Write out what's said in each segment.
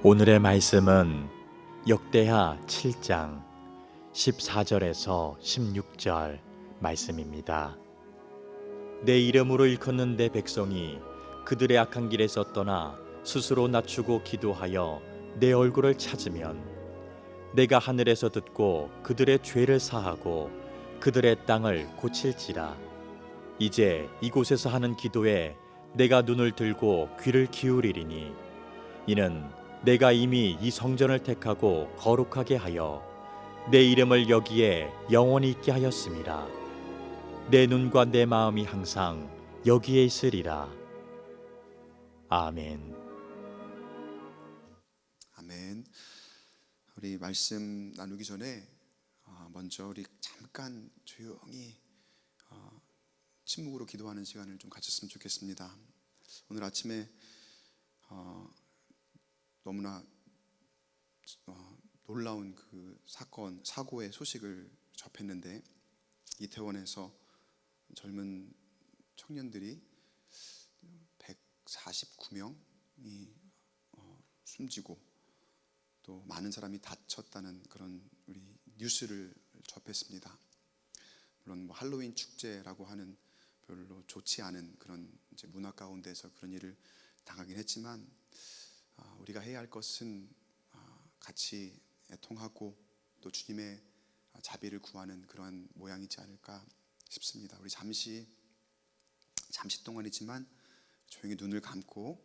오늘의 말씀은 역대하 7장 14절에서 16절 말씀입니다. 내 이름으로 일컫는 내 백성이 그들의 악한 길에서 떠나 스스로 낮추고 기도하여 내 얼굴을 찾으면 내가 하늘에서 듣고 그들의 죄를 사하고 그들의 땅을 고칠지라. 이제 이곳에서 하는 기도에 내가 눈을 들고 귀를 기울이리니 이는 내가 이미 이 성전을 택하고 거룩하게 하여 내 이름을 여기에 영원히 있게 하였음이라. 내 눈과 내 마음이 항상 여기에 있으리라. 아멘. 아멘. 우리 말씀 나누기 전에 먼저 우리 잠깐 조용히 침묵으로 기도하는 시간을 좀 가졌으면 좋겠습니다. 오늘 아침에 너무나 놀라운 그 사고의 소식을 접했는데, 이태원에서 젊은 청년들이 149명이 숨지고 또 많은 사람이 다쳤다는 그런 우리 뉴스를 접했습니다. 물론 할로윈 축제라고 하는 별로 좋지 않은 그런 이제 문화 가운데서 그런 일을 당하긴 했지만, 우리가 해야 할 것은 같이 애통하고 또 주님의 자비를 구하는 그러한 모양이지 않을까 싶습니다. 우리 잠시 동안이지만 조용히 눈을 감고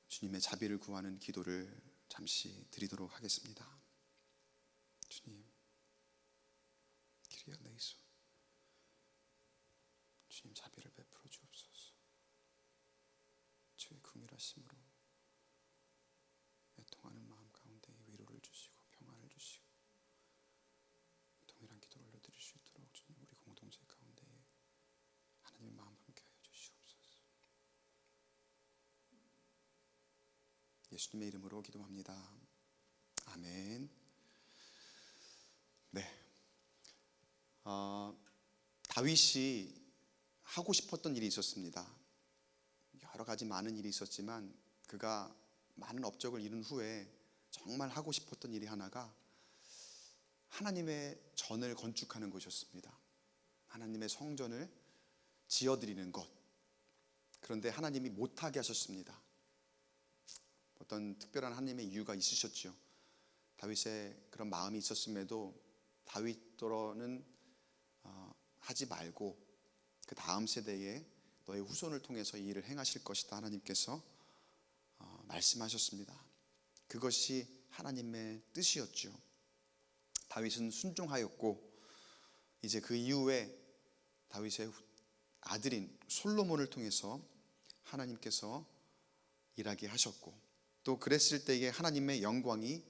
주님의 자비를 구하는 기도를 잠시 드리도록 하겠습니다. 주님, 기리아 레이소, 주님 자비를 베풀어 주옵소서. 주의 긍휼하심으로 애통하는 마음 가운데 위로를 주시고 평안을 주시고 동일한 기도를 올려드릴 수 있도록 주님, 우리 공동체 가운데 하나님의 마음 함께하여 주시옵소서. 예수님의 이름으로 기도합니다. 아멘. 네. 다윗이 하고 싶었던 일이 있었습니다. 여러 가지 많은 일이 있었지만 그가 많은 업적을 이룬 후에 정말 하고 싶었던 일이 하나가 하나님의 전을 건축하는 것이었습니다. 하나님의 성전을 지어드리는 것. 그런데 하나님이 못하게 하셨습니다. 어떤 특별한 하나님의 이유가 있으셨죠. 다윗의 그런 마음이 있었음에도 다윗더러는 하지 말고 그 다음 세대에 너의 후손을 통해서 이 일을 행하실 것이다 하나님께서 말씀하셨습니다. 그것이 하나님의 뜻이었죠. 다윗은 순종하였고 이제 그 이후에 다윗의 아들인 솔로몬을 통해서 하나님께서 일하게 하셨고, 또 그랬을 때에 하나님의 영광이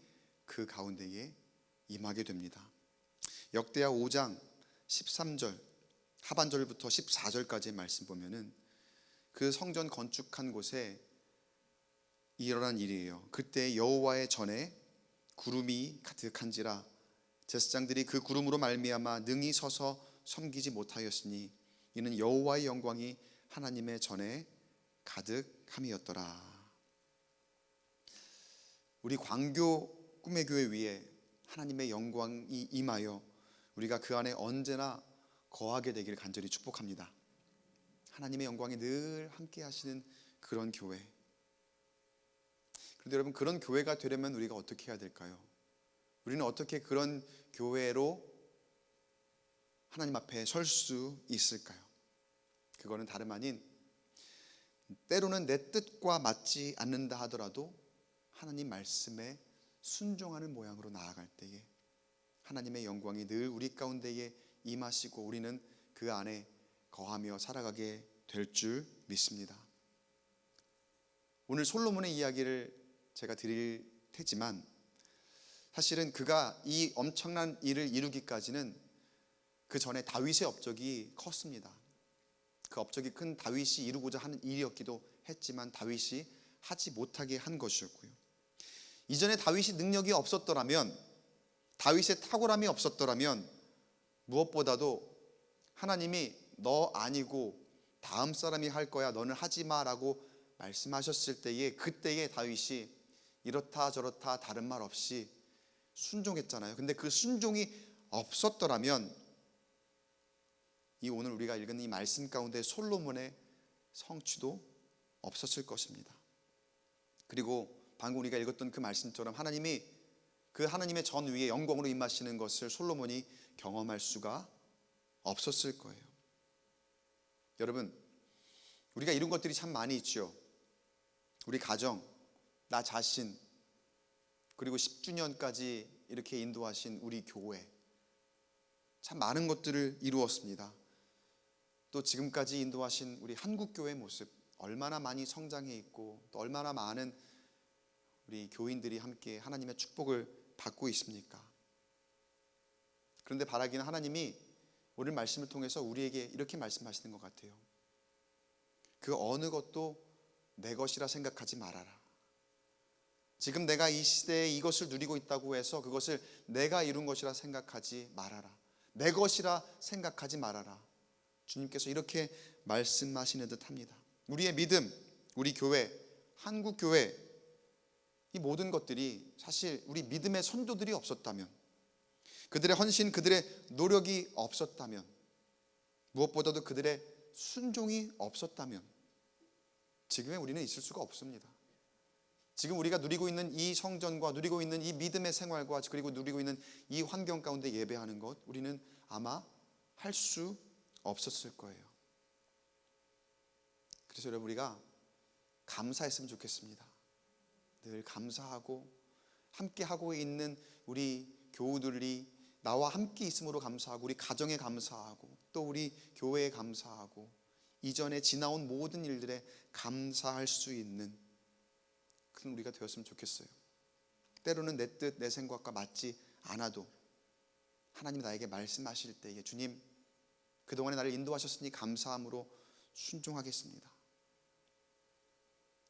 그 가운데에 임하게 됩니다. 역대하 5장 13절 하반절부터 14절까지의 말씀 보면은 그 성전 건축한 곳에 일어난 일이에요. 그때 여호와의 전에 구름이 가득한지라 제사장들이 그 구름으로 말미암아 능히 서서 섬기지 못하였으니 이는 여호와의 영광이 하나님의 전에 가득함이었더라. 우리 광교 꿈의 교회 위에 하나님의 영광이 임하여 우리가 그 안에 언제나 거하게 되기를 간절히 축복합니다. 하나님의 영광이 늘 함께 하시는 그런 교회. 그런데 여러분, 그런 교회가 되려면 우리가 어떻게 해야 될까요? 우리는 어떻게 그런 교회로 하나님 앞에 설 수 있을까요? 그거는 다름 아닌, 때로는 내 뜻과 맞지 않는다 하더라도 하나님 말씀에 순종하는 모양으로 나아갈 때에 하나님의 영광이 늘 우리 가운데에 임하시고 우리는 그 안에 거하며 살아가게 될 줄 믿습니다. 오늘 솔로몬의 이야기를 제가 드릴 테지만, 사실은 그가 이 엄청난 일을 이루기까지는 그 전에 다윗의 업적이 컸습니다. 그 업적이 큰 다윗이 이루고자 하는 일이었기도 했지만 다윗이 하지 못하게 한 것이었고요. 이전에 다윗이 능력이 없었더라면, 다윗의 탁월함이 없었더라면 무엇보다도 하나님이 너 아니고 다음 사람이 할 거야, 너는 하지 마라고 말씀하셨을 때에, 그때에 다윗이 이렇다 저렇다 다른 말 없이 순종했잖아요. 근데 그 순종이 없었더라면 이 오늘 우리가 읽은 이 말씀 가운데 솔로몬의 성취도 없었을 것입니다. 그리고 방금 우리가 읽었던 그 말씀처럼 하나님이 그 하나님의 전 위에 영광으로 임하시는 것을 솔로몬이 경험할 수가 없었을 거예요. 여러분, 우리가 이룬 것들이 참 많이 있죠. 우리 가정, 나 자신, 그리고 10주년까지 이렇게 인도하신 우리 교회, 참 많은 것들을 이루었습니다. 또 지금까지 인도하신 우리 한국교회의 모습, 얼마나 많이 성장해 있고 또 얼마나 많은 우리 교인들이 함께 하나님의 축복을 받고 있습니까? 그런데 바라기는 하나님이 오늘 말씀을 통해서 우리에게 이렇게 말씀하시는 것 같아요. 그 어느 것도 내 것이라 생각하지 말아라. 지금 내가 이 시대에 이것을 누리고 있다고 해서 그것을 내가 이룬 것이라 생각하지 말아라. 내 것이라 생각하지 말아라. 주님께서 이렇게 말씀하시는 듯 합니다. 우리의 믿음, 우리 교회, 한국교회, 이 모든 것들이 사실 우리 믿음의 선조들이 없었다면, 그들의 헌신, 그들의 노력이 없었다면, 무엇보다도 그들의 순종이 없었다면 지금의 우리는 있을 수가 없습니다. 지금 우리가 누리고 있는 이 성전과 누리고 있는 이 믿음의 생활과 그리고 누리고 있는 이 환경 가운데 예배하는 것, 우리는 아마 할 수 없었을 거예요. 그래서 여러분, 우리가 감사했으면 좋겠습니다. 늘 감사하고 함께 하고 있는 우리 교우들이 나와 함께 있음으로 감사하고, 우리 가정에 감사하고, 또 우리 교회에 감사하고, 이전에 지나온 모든 일들에 감사할 수 있는 그런 우리가 되었으면 좋겠어요. 때로는 내 뜻, 내 생각과 맞지 않아도 하나님이 나에게 말씀하실 때에 주님, 그동안에 나를 인도하셨으니 감사함으로 순종하겠습니다.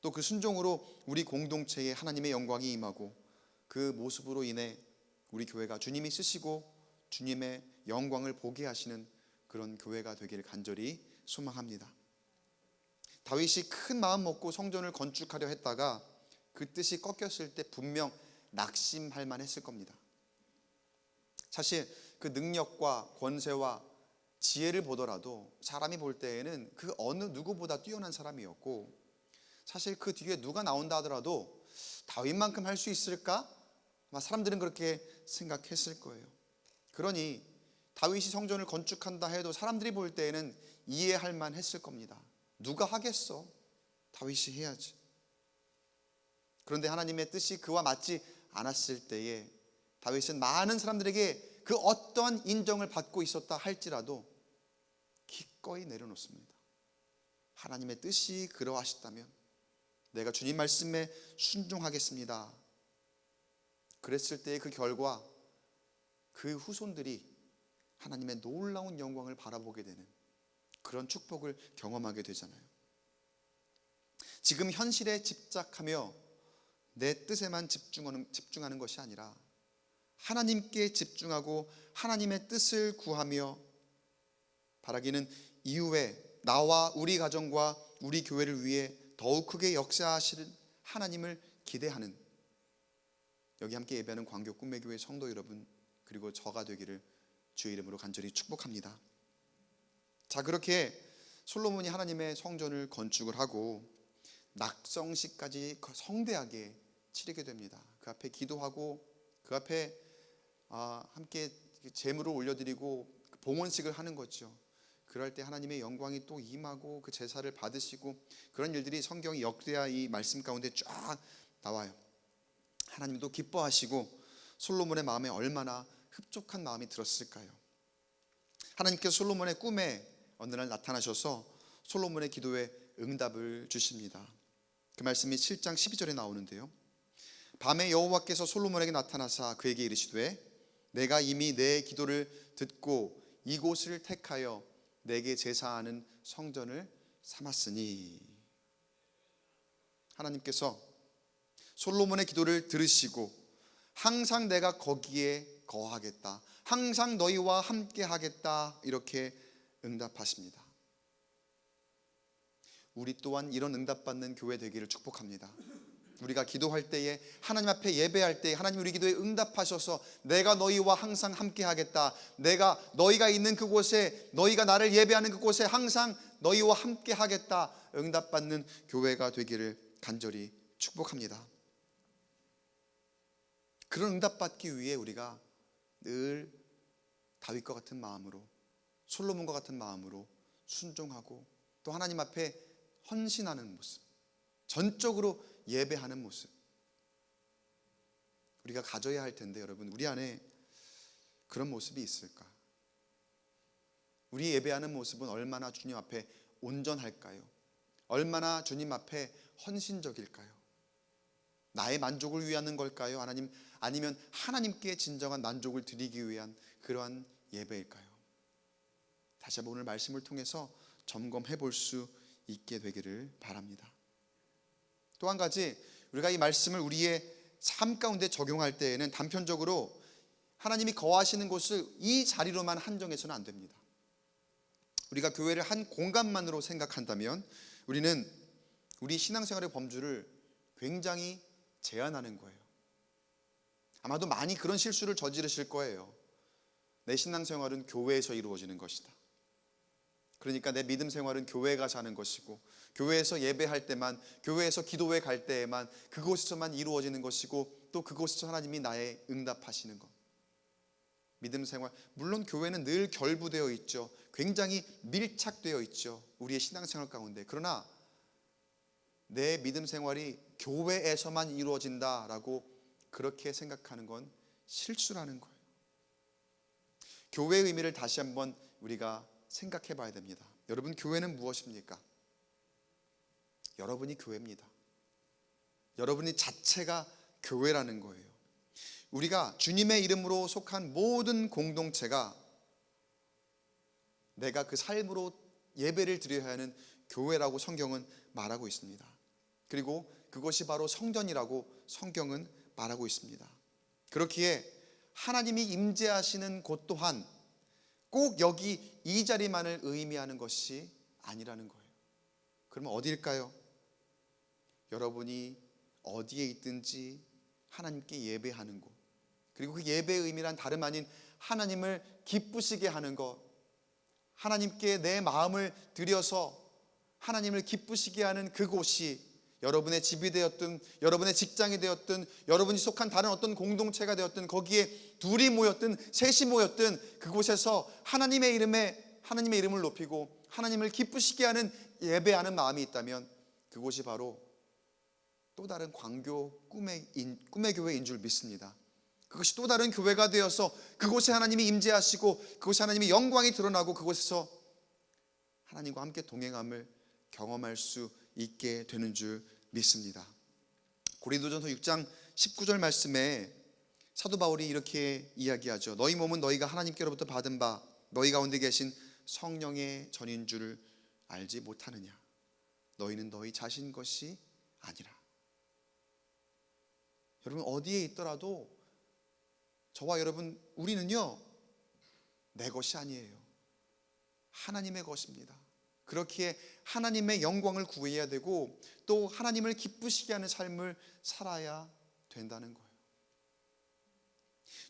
또 그 순종으로 우리 공동체에 하나님의 영광이 임하고, 그 모습으로 인해 우리 교회가 주님이 쓰시고 주님의 영광을 보게 하시는 그런 교회가 되기를 간절히 소망합니다. 다윗이 큰 마음 먹고 성전을 건축하려 했다가 그 뜻이 꺾였을 때 분명 낙심할 만했을 겁니다. 사실 그 능력과 권세와 지혜를 보더라도 사람이 볼 때에는 그 어느 누구보다 뛰어난 사람이었고, 사실 그 뒤에 누가 나온다 하더라도 다윗만큼 할 수 있을까? 아마 사람들은 그렇게 생각했을 거예요. 그러니 다윗이 성전을 건축한다 해도 사람들이 볼 때에는 이해할 만했을 겁니다. 누가 하겠어? 다윗이 해야지. 그런데 하나님의 뜻이 그와 맞지 않았을 때에 다윗은 많은 사람들에게 그 어떠한 인정을 받고 있었다 할지라도 기꺼이 내려놓습니다. 하나님의 뜻이 그러하시다면 내가 주님 말씀에 순종하겠습니다. 그랬을 때의 그 결과, 그 후손들이 하나님의 놀라운 영광을 바라보게 되는 그런 축복을 경험하게 되잖아요. 지금 현실에 집착하며 내 뜻에만 집중하는 것이 아니라 하나님께 집중하고 하나님의 뜻을 구하며 바라기는 이후에 나와 우리 가정과 우리 교회를 위해 더욱 크게 역사하실 하나님을 기대하는, 여기 함께 예배하는 광교 꿈의 교회 성도 여러분, 그리고 저가 되기를 주의 이름으로 간절히 축복합니다. 자, 그렇게 솔로몬이 하나님의 성전을 건축을 하고 낙성식까지 성대하게 치르게 됩니다. 그 앞에 기도하고 그 앞에 함께 제물을 올려드리고 봉헌식을 하는 거죠. 그럴 때 하나님의 영광이 또 임하고 그 제사를 받으시고, 그런 일들이 성경이 역대하 이 말씀 가운데 쫙 나와요. 하나님도 기뻐하시고 솔로몬의 마음에 얼마나 흡족한 마음이 들었을까요? 하나님께서 솔로몬의 꿈에 어느 날 나타나셔서 솔로몬의 기도에 응답을 주십니다. 그 말씀이 7장 12절에 나오는데요. 밤에 여호와께서 솔로몬에게 나타나사 그에게 이르시되 내가 이미 내 기도를 듣고 이곳을 택하여 내게 제사하는 성전을 삼았으니, 하나님께서 솔로몬의 기도를 들으시고 항상 내가 거기에 거하겠다, 항상 너희와 함께 하겠다, 이렇게 응답하십니다. 우리 또한 이런 응답받는 교회 되기를 축복합니다. 우리가 기도할 때에, 하나님 앞에 예배할 때에 하나님 우리 기도에 응답하셔서 내가 너희와 항상 함께 하겠다, 내가 너희가 있는 그곳에, 너희가 나를 예배하는 그곳에 항상 너희와 함께 하겠다, 응답받는 교회가 되기를 간절히 축복합니다. 그런 응답받기 위해 우리가 늘 다윗과 같은 마음으로, 솔로몬과 같은 마음으로 순종하고 또 하나님 앞에 헌신하는 모습, 전적으로 예배하는 모습, 우리가 가져야 할 텐데, 여러분, 우리 안에 그런 모습이 있을까? 우리 예배하는 모습은 얼마나 주님 앞에 온전할까요? 얼마나 주님 앞에 헌신적일까요? 나의 만족을 위하는 걸까요? 아니면 하나님께 진정한 만족을 드리기 위한 그러한 예배일까요? 다시 한번 오늘 말씀을 통해서 점검해 볼 수 있게 되기를 바랍니다. 또 한 가지, 우리가 이 말씀을 우리의 삶 가운데 적용할 때에는 단편적으로 하나님이 거하시는 곳을 이 자리로만 한정해서는 안 됩니다. 우리가 교회를 한 공간만으로 생각한다면 우리는 우리 신앙생활의 범주를 굉장히 제한하는 거예요. 아마도 많이 그런 실수를 저지르실 거예요. 내 신앙생활은 교회에서 이루어지는 것이다. 그러니까 내 믿음 생활은 교회에 가서 하는 것이고, 교회에서 예배할 때만, 교회에서 기도회 갈 때에만, 그곳에서만 이루어지는 것이고, 또 그곳에서 하나님이 나의 응답하시는 것. 믿음 생활, 물론 교회는 늘 결부되어 있죠. 굉장히 밀착되어 있죠, 우리의 신앙생활 가운데. 그러나 내 믿음 생활이 교회에서만 이루어진다라고 그렇게 생각하는 건 실수라는 거예요. 교회의 의미를 다시 한번 우리가 생각해 봐야 됩니다. 여러분, 교회는 무엇입니까? 여러분이 교회입니다. 여러분이 자체가 교회라는 거예요. 우리가 주님의 이름으로 속한 모든 공동체가 내가 그 삶으로 예배를 드려야 하는 교회라고 성경은 말하고 있습니다. 그리고 그것이 바로 성전이라고 성경은 말하고 있습니다. 그렇기에 하나님이 임재하시는 곳 또한 꼭 여기 이 자리만을 의미하는 것이 아니라는 거예요. 그러면 어디일까요? 여러분이 어디에 있든지 하나님께 예배하는 곳, 그리고 그 예배의 의미란 다름 아닌 하나님을 기쁘시게 하는 것, 하나님께 내 마음을 들여서 하나님을 기쁘시게 하는 그곳이 여러분의 집이 되었든, 여러분의 직장이 되었든, 여러분이 속한 다른 어떤 공동체가 되었든, 거기에 둘이 모였든 셋이 모였든 그곳에서 하나님의 이름을 높이고 하나님을 기쁘시게 하는 예배하는 마음이 있다면 그곳이 바로 또 다른 광교 꿈의 교회인 줄 믿습니다. 그것이 또 다른 교회가 되어서 그곳에 하나님이 임재하시고 그곳에 하나님의 영광이 드러나고 그곳에서 하나님과 함께 동행함을 경험할 수 있게 되는 줄 믿습니다. 고린도전서 6장 19절 말씀에 사도 바울이 이렇게 이야기하죠. 너희 몸은 너희가 하나님께로부터 받은 바 너희 가운데 계신 성령의 전인 줄을 알지 못하느냐. 너희는 너희 자신 것이 아니라. 여러분, 어디에 있더라도 저와 여러분, 우리는요, 내 것이 아니에요. 하나님의 것입니다. 그렇기에 하나님의 영광을 구해야 되고 또 하나님을 기쁘시게 하는 삶을 살아야 된다는 거예요.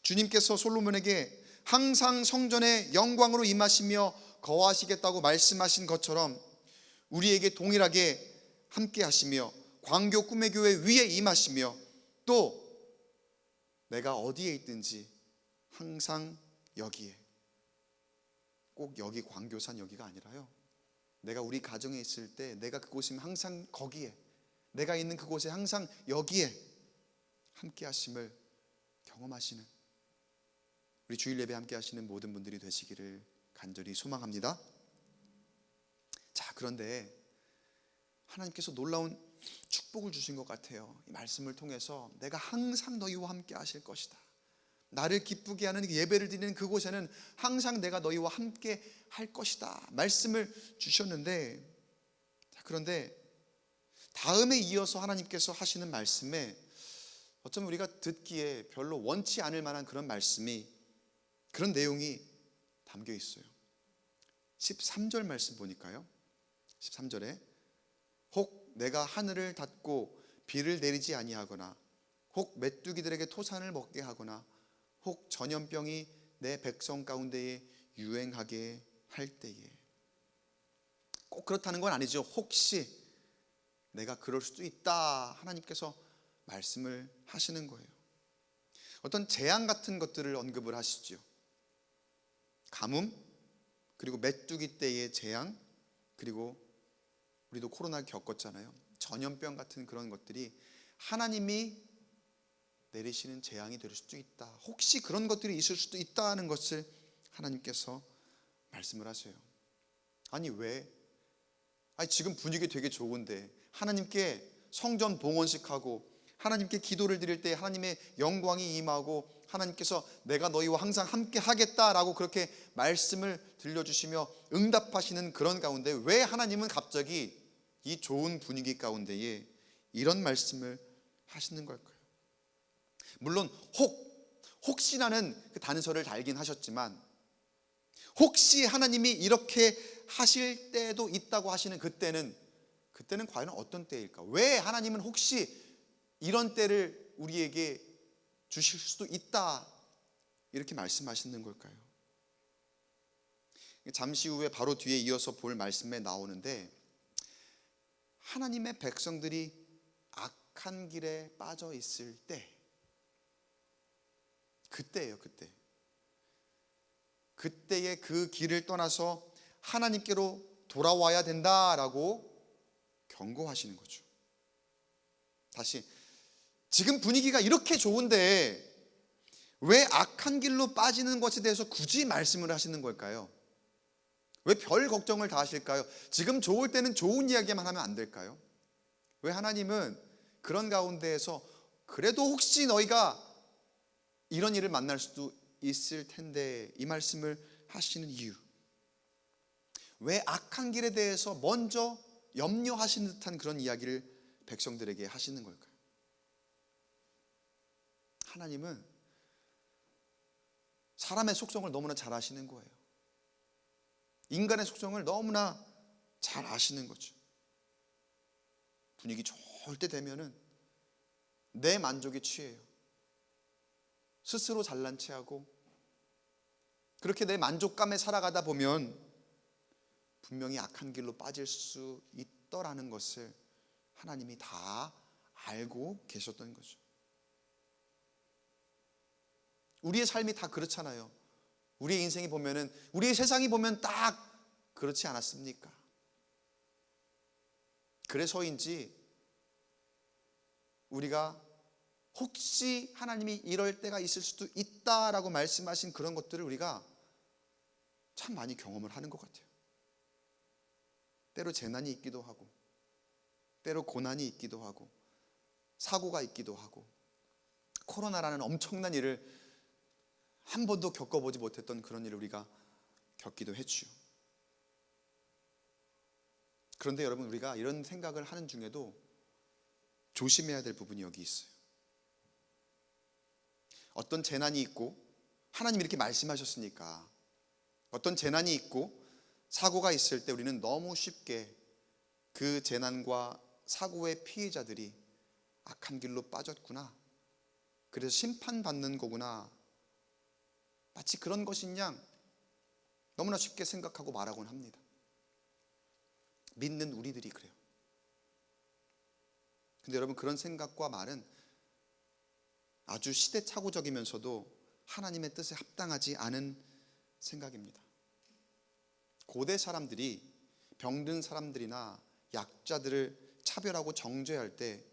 주님께서 솔로몬에게 항상 성전의 영광으로 임하시며 거하시겠다고 말씀하신 것처럼 우리에게 동일하게 함께 하시며 광교 꿈의 교회 위에 임하시며 또 내가 어디에 있든지 항상 여기에, 꼭 여기 광교산 여기가 아니라요, 내가 우리 가정에 있을 때 내가 그곳이면 항상 거기에, 내가 있는 그곳에 항상 여기에 함께 하심을 경험하시는 우리 주일 예배 함께 하시는 모든 분들이 되시기를 간절히 소망합니다. 자, 그런데 하나님께서 놀라운 축복을 주신 것 같아요. 이 말씀을 통해서 내가 항상 너희와 함께 하실 것이다. 나를 기쁘게 하는 예배를 드리는 그곳에는 항상 내가 너희와 함께 할 것이다 말씀을 주셨는데, 그런데 다음에 이어서 하나님께서 하시는 말씀에 어쩌면 우리가 듣기에 별로 원치 않을 만한 그런 말씀이, 그런 내용이 담겨 있어요. 13절 말씀 보니까요, 13절에 혹 내가 하늘을 닫고 비를 내리지 아니하거나 혹 메뚜기들에게 토산을 먹게 하거나 혹 전염병이 내 백성 가운데에 유행하게 할 때에. 꼭 그렇다는 건 아니죠. 혹시 내가 그럴 수도 있다, 하나님께서 말씀을 하시는 거예요. 어떤 재앙 같은 것들을 언급을 하시죠. 가뭄, 그리고 메뚜기 때의 재앙, 그리고 우리도 코로나 겪었잖아요. 전염병 같은 그런 것들이 하나님이 내리시는 재앙이 될 수도 있다, 혹시 그런 것들이 있을 수도 있다는 것을 하나님께서 말씀을 하세요. 아니 왜? 아니 지금 분위기 되게 좋은데 하나님께 성전 봉헌식하고 하나님께 기도를 드릴 때 하나님의 영광이 임하고 하나님께서 내가 너희와 항상 함께 하겠다라고 그렇게 말씀을 들려주시며 응답하시는 그런 가운데 왜 하나님은 갑자기 이 좋은 분위기 가운데에 이런 말씀을 하시는 걸까요? 물론 혹시라는 그 단서를 달긴 하셨지만 혹시 하나님이 이렇게 하실 때도 있다고 하시는 그때는 과연 어떤 때일까? 왜 하나님은 혹시 이런 때를 우리에게 주실 수도 있다 이렇게 말씀하시는 걸까요? 잠시 후에 바로 뒤에 이어서 볼 말씀에 나오는데 하나님의 백성들이 악한 길에 빠져 있을 때, 그때예요. 그때의 그 길을 떠나서 하나님께로 돌아와야 된다라고 경고하시는 거죠. 다시, 지금 분위기가 이렇게 좋은데 왜 악한 길로 빠지는 것에 대해서 굳이 말씀을 하시는 걸까요? 왜 별 걱정을 다 하실까요? 지금 좋을 때는 좋은 이야기만 하면 안 될까요? 왜 하나님은 그런 가운데에서 그래도 혹시 너희가 이런 일을 만날 수도 있을 텐데 이 말씀을 하시는 이유, 왜 악한 길에 대해서 먼저 염려하시는 듯한 그런 이야기를 백성들에게 하시는 걸까요? 하나님은 사람의 속성을 너무나 잘 아시는 거예요. 인간의 속성을 너무나 잘 아시는 거죠. 분위기 좋을 때 되면은 내 만족에 취해요. 스스로 잘난 체하고 그렇게 내 만족감에 살아가다 보면 분명히 악한 길로 빠질 수 있더라는 것을 하나님이 다 알고 계셨던 거죠. 우리의 삶이 다 그렇잖아요. 우리의 인생이 보면은, 우리의 세상이 보면 딱 그렇지 않았습니까? 그래서인지 우리가 혹시 하나님이 이럴 때가 있을 수도 있다라고 말씀하신 그런 것들을 우리가 참 많이 경험을 하는 것 같아요. 때로 재난이 있기도 하고, 때로 고난이 있기도 하고, 사고가 있기도 하고, 코로나라는 엄청난 일을 한 번도 겪어보지 못했던 그런 일을 우리가 겪기도 했죠. 그런데 여러분, 우리가 이런 생각을 하는 중에도 조심해야 될 부분이 여기 있어요. 어떤 재난이 있고, 하나님이 이렇게 말씀하셨으니까 어떤 재난이 있고 사고가 있을 때 우리는 너무 쉽게 그 재난과 사고의 피해자들이 악한 길로 빠졌구나, 그래서 심판받는 거구나, 마치 그런 것인 양 너무나 쉽게 생각하고 말하곤 합니다. 믿는 우리들이 그래요. 근데 여러분, 그런 생각과 말은 아주 시대착오적이면서도 하나님의 뜻에 합당하지 않은 생각입니다. 고대 사람들이 병든 사람들이나 약자들을 차별하고 정죄할 때,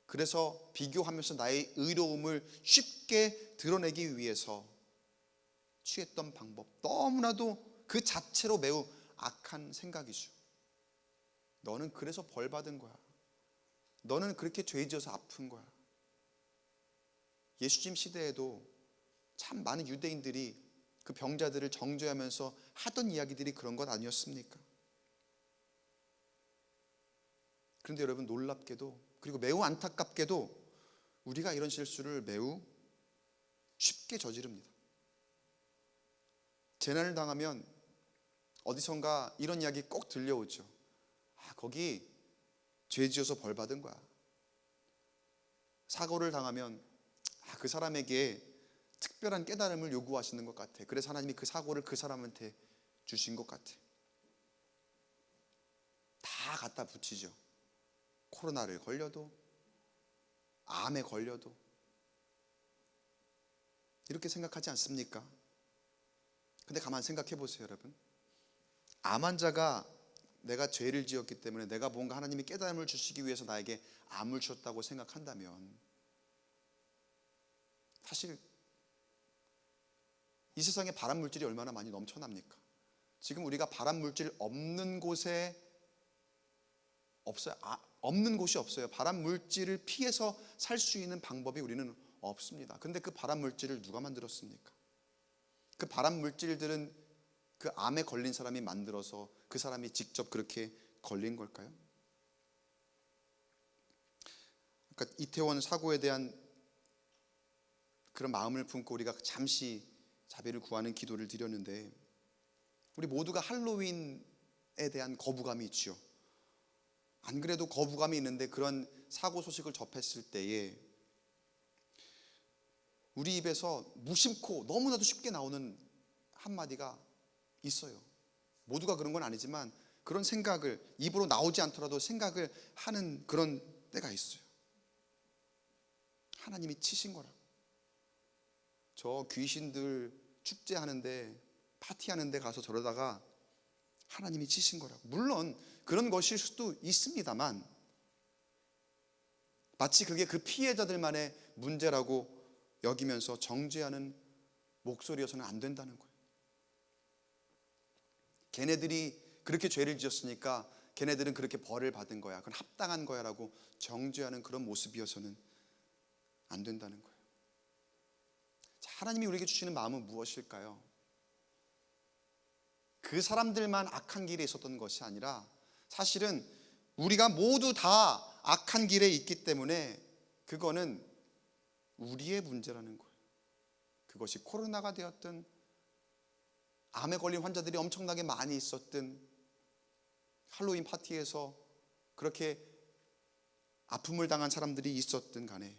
그래서 비교하면서 나의 의로움을 쉽게 드러내기 위해서 취했던 방법, 너무나도 그 자체로 매우 악한 생각이죠. 너는 그래서 벌 받은 거야. 너는 그렇게 죄 지어서 아픈 거야. 예수님 시대에도 참 많은 유대인들이 그 병자들을 정죄하면서 하던 이야기들이 그런 것 아니었습니까? 그런데 여러분, 놀랍게도, 그리고 매우 안타깝게도 우리가 이런 실수를 매우 쉽게 저지릅니다. 재난을 당하면 어디선가 이런 이야기 꼭 들려오죠. 아, 거기 죄 지어서 벌 받은 거야. 사고를 당하면 그 사람에게 특별한 깨달음을 요구하시는 것 같아. 그래서 하나님이 그 사고를 그 사람한테 주신 것 같아. 다 갖다 붙이죠. 코로나를 걸려도, 암에 걸려도. 이렇게 생각하지 않습니까? 근데 가만 생각해 보세요, 여러분. 암 환자가 내가 죄를 지었기 때문에 내가 뭔가 하나님이 깨달음을 주시기 위해서 나에게 암을 주셨다고 생각한다면, 사실 이 세상에 발암 물질이 얼마나 많이 넘쳐납니까? 지금 우리가 발암 물질 없는 곳에 없어요. 없는 곳이 없어요. 발암 물질을 피해서 살 수 있는 방법이 우리는 없습니다. 근데 그 발암 물질을 누가 만들었습니까? 그 발암 물질들은 그 암에 걸린 사람이 만들어서 그 사람이 직접 그렇게 걸린 걸까요? 그러니까 이태원 사고에 대한 그런 마음을 품고 우리가 잠시 자비를 구하는 기도를 드렸는데, 우리 모두가 할로윈에 대한 거부감이 있죠. 안 그래도 거부감이 있는데 그런 사고 소식을 접했을 때에 우리 입에서 무심코 너무나도 쉽게 나오는 한마디가 있어요. 모두가 그런 건 아니지만 그런 생각을, 입으로 나오지 않더라도 생각을 하는 그런 때가 있어요. 하나님이 치신 거라고. 저 귀신들 축제하는데, 파티하는데 가서 저러다가 하나님이 치신 거라고. 물론 그런 것일 수도 있습니다만, 마치 그게 그 피해자들만의 문제라고 여기면서 정죄하는 목소리여서는 안 된다는 거예요. 걔네들이 그렇게 죄를 지었으니까 걔네들은 그렇게 벌을 받은 거야, 그건 합당한 거야 라고 정죄하는 그런 모습이어서는 안 된다는 거예요. 자, 하나님이 우리에게 주시는 마음은 무엇일까요? 그 사람들만 악한 길에 있었던 것이 아니라 사실은 우리가 모두 다 악한 길에 있기 때문에 그거는 우리의 문제라는 거예요. 그것이 코로나가 되었든, 암에 걸린 환자들이 엄청나게 많이 있었든, 할로윈 파티에서 그렇게 아픔을 당한 사람들이 있었든 간에,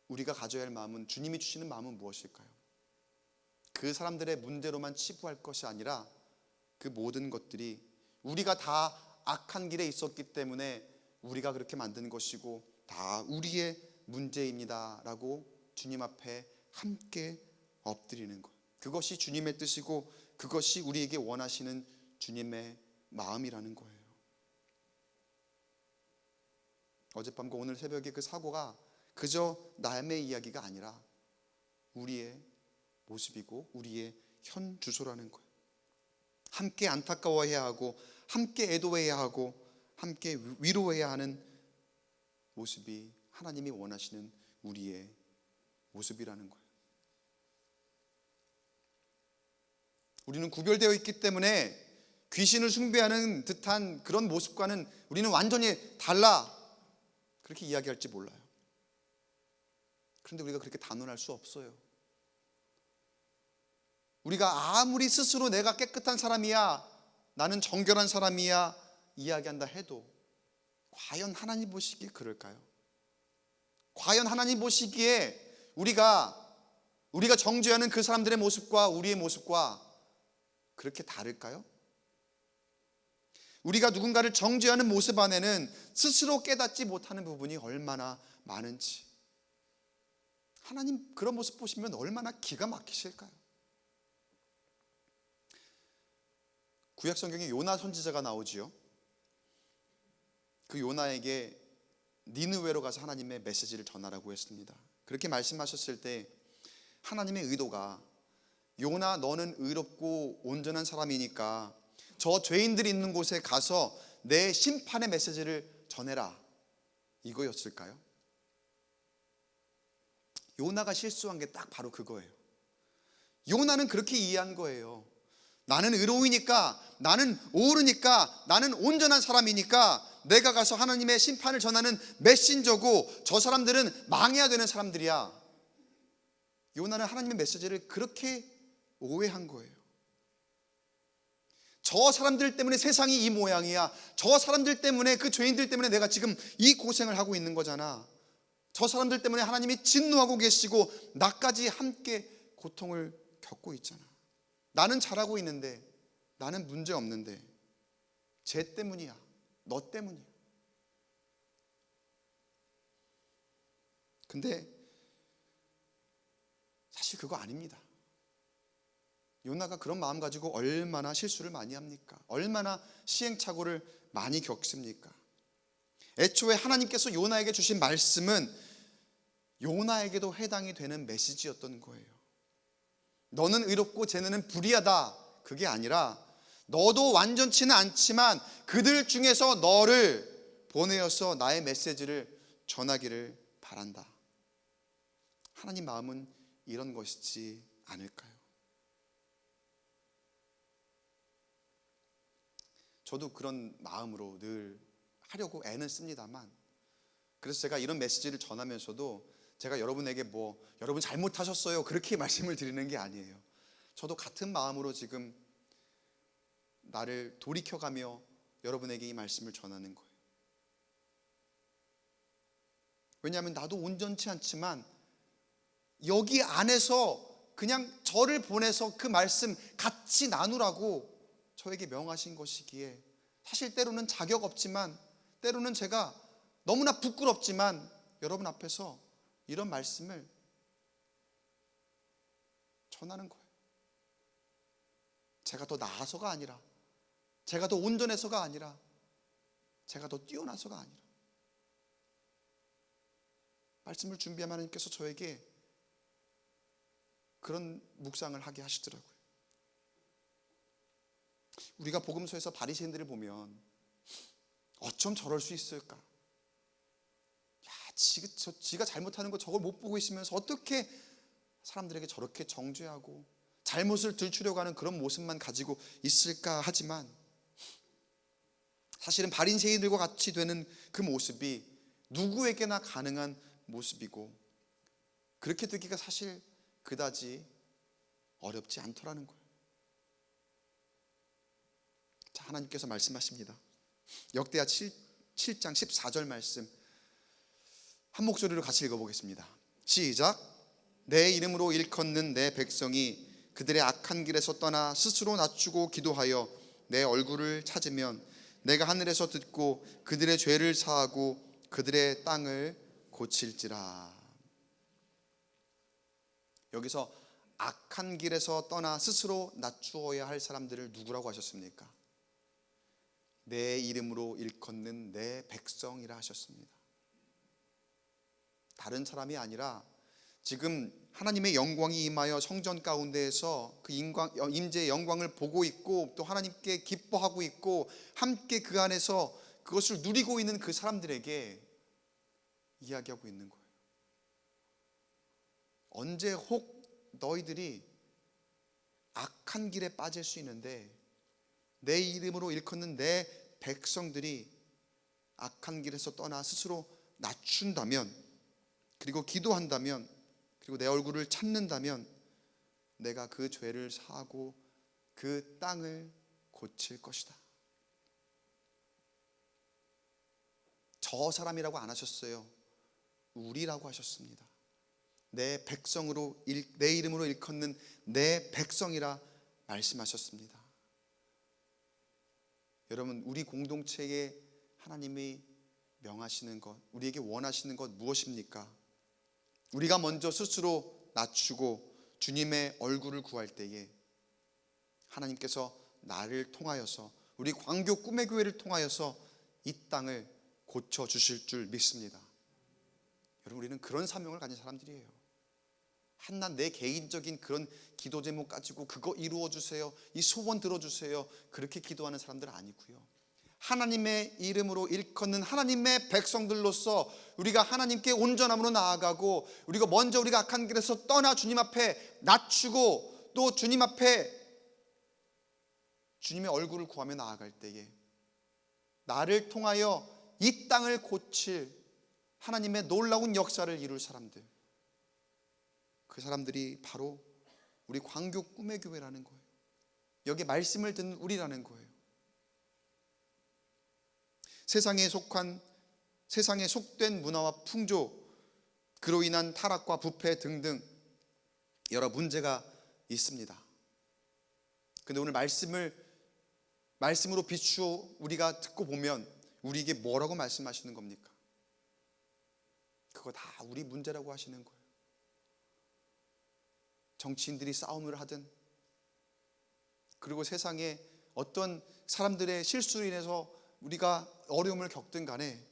우리가 가져야 할 마음은, 주님이 주시는 마음은 무엇일까요? 그 사람들의 문제로만 치부할 것이 아니라 그 모든 것들이 우리가 다 악한 길에 있었기 때문에 우리가 그렇게 만든 것이고 다 우리의 문제입니다 라고 주님 앞에 함께 엎드리는 것, 그것이 주님의 뜻이고 그것이 우리에게 원하시는 주님의 마음이라는 거예요. 어젯밤과 오늘 새벽에 그 사고가 그저 남의 이야기가 아니라 우리의 모습이고 우리의 현 주소라는 거예요. 함께 안타까워해야 하고, 함께 애도해야 하고, 함께 위로해야 하는 모습이 하나님이 원하시는 우리의 모습이라는 거예요. 우리는 구별되어 있기 때문에 귀신을 숭배하는 듯한 그런 모습과는 우리는 완전히 달라, 그렇게 이야기할지 몰라요. 그런데 우리가 그렇게 단언할 수 없어요. 우리가 아무리 스스로 내가 깨끗한 사람이야, 나는 정결한 사람이야 이야기한다 해도 과연 하나님 보시기에 그럴까요? 과연 하나님 보시기에 우리가 정죄하는 그 사람들의 모습과 우리의 모습과 그렇게 다를까요? 우리가 누군가를 정죄하는 모습 안에는 스스로 깨닫지 못하는 부분이 얼마나 많은지, 하나님 그런 모습 보시면 얼마나 기가 막히실까요? 구약 성경에 요나 선지자가 나오지요. 그 요나에게 니느웨로 가서 하나님의 메시지를 전하라고 했습니다. 그렇게 말씀하셨을 때 하나님의 의도가, 요나 너는 의롭고 온전한 사람이니까 저 죄인들이 있는 곳에 가서 내 심판의 메시지를 전해라, 이거였을까요? 요나가 실수한 게 딱 바로 그거예요. 요나는 그렇게 이해한 거예요. 나는 의로우니까, 나는 옳으니까, 나는 온전한 사람이니까 내가 가서 하나님의 심판을 전하는 메신저고 저 사람들은 망해야 되는 사람들이야. 요나는 하나님의 메시지를 그렇게 오해한 거예요. 저 사람들 때문에 세상이 이 모양이야. 저 사람들 때문에, 그 죄인들 때문에 내가 지금 이 고생을 하고 있는 거잖아. 저 사람들 때문에 하나님이 진노하고 계시고 나까지 함께 고통을 겪고 있잖아. 나는 잘하고 있는데, 나는 문제 없는데 쟤 때문이야, 너 때문이야. 근데 사실 그거 아닙니다. 요나가 그런 마음 가지고 얼마나 실수를 많이 합니까? 얼마나 시행착오를 많이 겪습니까? 애초에 하나님께서 요나에게 주신 말씀은 요나에게도 해당이 되는 메시지였던 거예요. 너는 의롭고 쟤네는 불의하다, 그게 아니라 너도 완전치는 않지만 그들 중에서 너를 보내어서 나의 메시지를 전하기를 바란다. 하나님 마음은 이런 것이지 않을까요? 저도 그런 마음으로 늘 하려고 애는 씁니다만, 그래서 제가 이런 메시지를 전하면서도 제가 여러분에게 여러분 잘못하셨어요 그렇게 말씀을 드리는 게 아니에요. 저도 같은 마음으로 지금 나를 돌이켜가며 여러분에게 이 말씀을 전하는 거예요. 왜냐하면 나도 온전치 않지만 여기 안에서 그냥 저를 보내서 그 말씀 같이 나누라고 저에게 명하신 것이기에, 사실 때로는 자격 없지만, 때로는 제가 너무나 부끄럽지만 여러분 앞에서 이런 말씀을 전하는 거예요. 제가 더 나아서가 아니라, 제가 더 온전해서가 아니라, 제가 더 뛰어나서가 아니라, 말씀을 준비하면 하나님께서 저에게 그런 묵상을 하게 하시더라고요. 우리가 복음서에서 바리새인들을 보면 어쩜 저럴 수 있을까? 지가 잘못하는 거 저걸 못 보고 있으면서 어떻게 사람들에게 저렇게 정죄하고 잘못을 들추려고 하는 그런 모습만 가지고 있을까 하지만, 사실은 바리새인들과 같이 되는 그 모습이 누구에게나 가능한 모습이고, 그렇게 되기가 사실 그다지 어렵지 않더라는 거예요. 자, 하나님께서 말씀하십니다. 역대하 7장 14절 말씀 한 목소리로 같이 읽어보겠습니다. 시작. 내 이름으로 일컫는 내 백성이 그들의 악한 길에서 떠나 스스로 낮추고 기도하여 내 얼굴을 찾으면 내가 하늘에서 듣고 그들의 죄를 사하고 그들의 땅을 고칠지라. 여기서 악한 길에서 떠나 스스로 낮추어야 할 사람들을 누구라고 하셨습니까? 내 이름으로 일컫는 내 백성이라 하셨습니다. 다른 사람이 아니라 지금 하나님의 영광이 임하여 성전 가운데에서 그 임재의 영광을 보고 있고, 또 하나님께 기뻐하고 있고 함께 그 안에서 그것을 누리고 있는 그 사람들에게 이야기하고 있는 거예요. 언제 혹 너희들이 악한 길에 빠질 수 있는데, 내 이름으로 일컫는 내 백성들이 악한 길에서 떠나 스스로 낮춘다면, 그리고 기도한다면, 그리고 내 얼굴을 찾는다면 내가 그 죄를 사하고 그 땅을 고칠 것이다. 저 사람이라고 안 하셨어요. 우리라고 하셨습니다. 내 백성으로, 내 이름으로 일컫는 내 백성이라 말씀하셨습니다. 여러분, 우리 공동체에 하나님이 명하시는 것, 우리에게 원하시는 것 무엇입니까? 우리가 먼저 스스로 낮추고 주님의 얼굴을 구할 때에 하나님께서 나를 통하여서, 우리 광교 꿈의 교회를 통하여서 이 땅을 고쳐주실 줄 믿습니다. 여러분, 우리는 그런 사명을 가진 사람들이에요. 한낱 내 개인적인 그런 기도 제목 가지고 그거 이루어주세요, 이 소원 들어주세요, 그렇게 기도하는 사람들 아니고요. 하나님의 이름으로 일컫는 하나님의 백성들로서 우리가 하나님께 온전함으로 나아가고, 우리가 먼저 우리가 악한 길에서 떠나 주님 앞에 낮추고 또 주님 앞에 주님의 얼굴을 구하며 나아갈 때에 나를 통하여 이 땅을 고칠 하나님의 놀라운 역사를 이룰 사람들, 그 사람들이 바로 우리 광교 꿈의 교회라는 거예요. 여기 말씀을 듣는 우리라는 거예요. 세상에 속된 문화와 풍조, 그로 인한 타락과 부패 등등 여러 문제가 있습니다. 근데 오늘 말씀으로 비추어 우리가 듣고 보면 우리에게 뭐라고 말씀하시는 겁니까? 그거 다 우리 문제라고 하시는 거예요. 정치인들이 싸움을 하든, 그리고 세상에 어떤 사람들의 실수로 인해서 우리가 어려움을 겪든 간에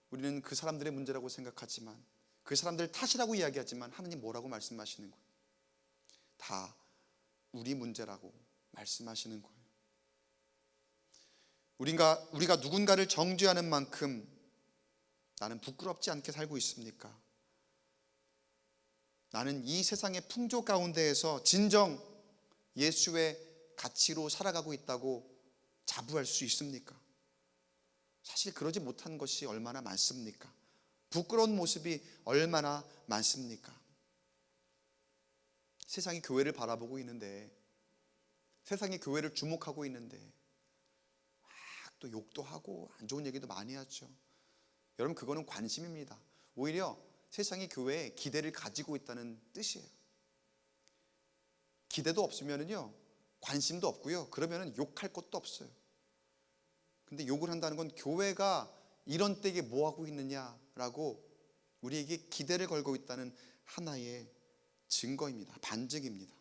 우리는 그 사람들의 문제라고 생각하지만, 그 사람들 탓이라고 이야기하지만 하나님 뭐라고 말씀하시는 거예요? 다 우리 문제라고 말씀하시는 거예요. 우리가 누군가를 정죄하는 만큼 나는 부끄럽지 않게 살고 있습니까? 나는 이 세상의 풍조 가운데에서 진정 예수의 가치로 살아가고 있다고 자부할 수 있습니까? 사실 그러지 못한 것이 얼마나 많습니까? 부끄러운 모습이 얼마나 많습니까? 세상이 교회를 바라보고 있는데, 세상이 교회를 주목하고 있는데 막 또 욕도 하고 안 좋은 얘기도 많이 하죠. 여러분, 그거는 관심입니다. 오히려 세상이 교회에 기대를 가지고 있다는 뜻이에요. 기대도 없으면은요, 관심도 없고요, 그러면은 욕할 것도 없어요. 근데 욕을 한다는 건 교회가 이런 때에 뭐 하고 있느냐라고 우리에게 기대를 걸고 있다는 하나의 증거입니다. 반증입니다.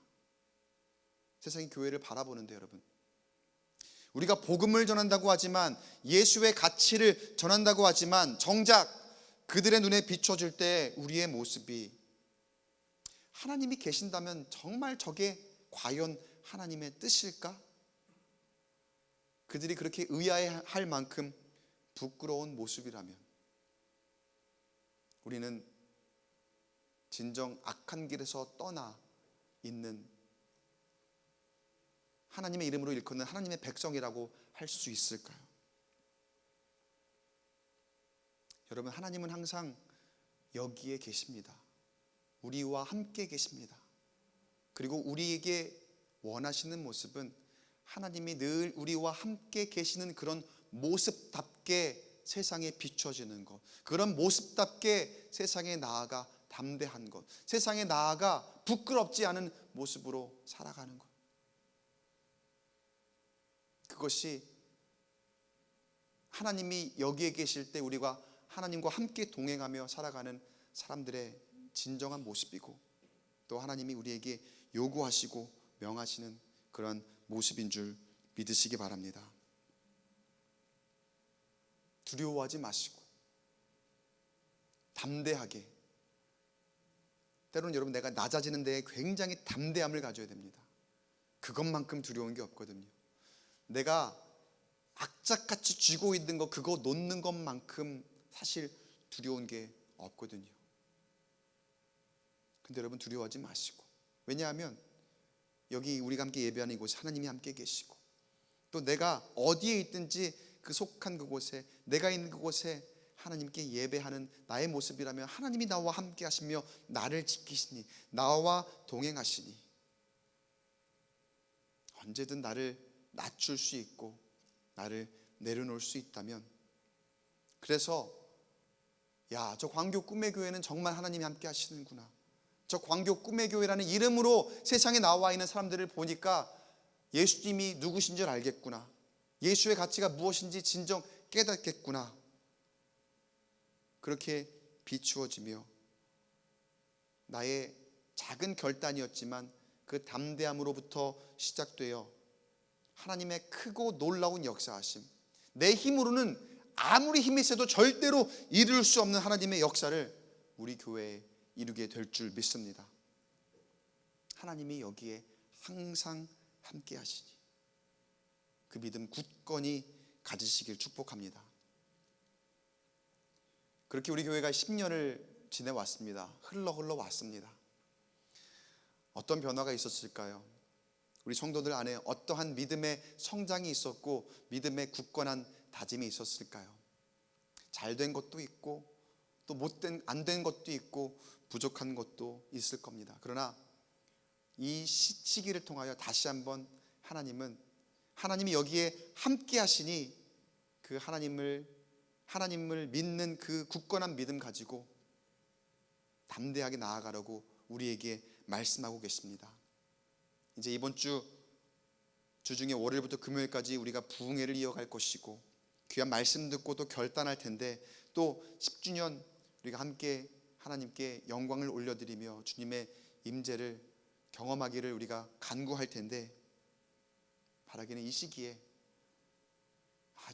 세상이 교회를 바라보는데, 여러분, 우리가 복음을 전한다고 하지만, 예수의 가치를 전한다고 하지만, 정작 그들의 눈에 비춰질 때 우리의 모습이, 하나님이 계신다면 정말 저게 과연 하나님의 뜻일까? 그들이 그렇게 의아해할 만큼 부끄러운 모습이라면 우리는 진정 악한 길에서 떠나 있는, 하나님의 이름으로 일컫는 하나님의 백성이라고 할 수 있을까요? 여러분, 하나님은 항상 여기에 계십니다. 우리와 함께 계십니다. 그리고 우리에게 원하시는 모습은 하나님이 늘 우리와 함께 계시는 그런 모습답게 세상에 비춰지는 것, 그런 모습답게 세상에 나아가 담대한 것, 세상에 나아가 부끄럽지 않은 모습으로 살아가는 것, 그것이 하나님이 여기에 계실 때 우리가 하나님과 함께 동행하며 살아가는 사람들의 진정한 모습이고, 또 하나님이 우리에게 요구하시고 명하시는 그런 모습인 줄 믿으시기 바랍니다. 두려워하지 마시고 담대하게, 때로는 여러분, 내가 낮아지는 데에 굉장히 담대함을 가져야 됩니다. 그것만큼 두려운 게 없거든요. 내가 악착같이 쥐고 있는 거, 그거 놓는 것만큼 사실 두려운 게 없거든요. 근데 여러분, 두려워하지 마시고, 왜냐하면 여기 우리가 함께 예배하는 이곳에 하나님이 함께 계시고, 또 내가 어디에 있든지 그 속한 그곳에, 내가 있는 그곳에 하나님께 예배하는 나의 모습이라면 하나님이 나와 함께 하시며 나를 지키시니, 나와 동행하시니 언제든 나를 낮출 수 있고 나를 내려놓을 수 있다면, 그래서 야, 저 광교 꿈의 교회는 정말 하나님이 함께 하시는구나, 저 광교 꿈의 교회라는 이름으로 세상에 나와 있는 사람들을 보니까 예수님이 누구신 줄 알겠구나, 예수의 가치가 무엇인지 진정 깨닫겠구나, 그렇게 비추어지며 나의 작은 결단이었지만 그 담대함으로부터 시작되어 하나님의 크고 놀라운 역사하심, 내 힘으로는 아무리 힘이 세도 절대로 이룰 수 없는 하나님의 역사를 우리 교회에 이루게 될 줄 믿습니다. 하나님이 여기에 항상 함께 하시니 그 믿음 굳건히 가지시길 축복합니다. 그렇게 우리 교회가 10년을 지내왔습니다. 흘러 왔습니다. 어떤 변화가 있었을까요? 우리 성도들 안에 어떠한 믿음의 성장이 있었고 믿음의 굳건한 다짐이 있었을까요? 잘된 것도 있고 또 안 된 것도 있고 부족한 것도 있을 겁니다. 그러나 이 시기를 통하여 다시 한번 하나님이 여기에 함께 하시니 그 하나님을 믿는 그 굳건한 믿음 가지고 담대하게 나아가라고 우리에게 말씀하고 계십니다. 이제 이번 주 중에 월요일부터 금요일까지 우리가 부흥회를 이어갈 것이고 귀한 말씀 듣고 또 결단할 텐데, 또 10주년 우리가 함께 하나님께 영광을 올려드리며 주님의 임재를 경험하기를 우리가 간구할 텐데, 바라기는 이 시기에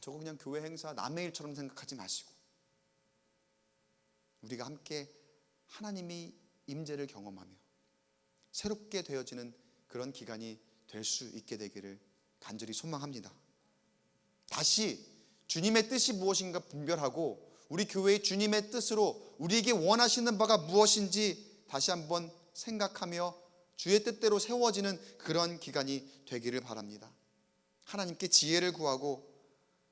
저거 그냥 교회 행사 남의 일처럼 생각하지 마시고 우리가 함께 하나님이 임재를 경험하며 새롭게 되어지는 그런 기간이 될 수 있게 되기를 간절히 소망합니다. 다시 주님의 뜻이 무엇인가 분별하고 우리 교회의 주님의 뜻으로 우리에게 원하시는 바가 무엇인지 다시 한번 생각하며 주의 뜻대로 세워지는 그런 기간이 되기를 바랍니다. 하나님께 지혜를 구하고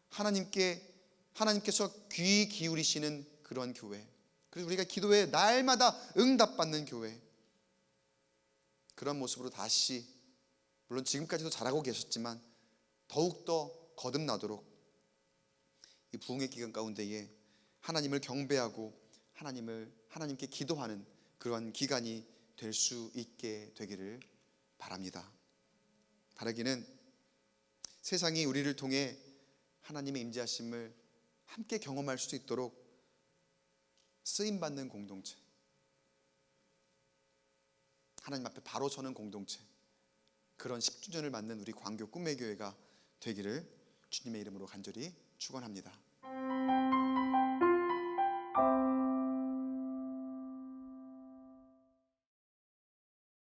하나님께서 귀 기울이시는 그런 교회, 그래서 우리가 기도에 날마다 응답받는 교회, 그런 모습으로 다시, 물론 지금까지도 잘하고 계셨지만 더욱더 거듭나도록 이 부흥의 기간 가운데에 하나님을 경배하고 하나님께 기도하는 그런 기간이 될 수 있게 되기를 바랍니다. 바라기는 세상이 우리를 통해 하나님의 임재하심을 함께 경험할 수 있도록 쓰임받는 공동체, 하나님 앞에 바로 서는 공동체, 그런 10주년을 맞는 우리 광교 꿈의 교회가 되기를 주님의 이름으로 간절히 축원합니다.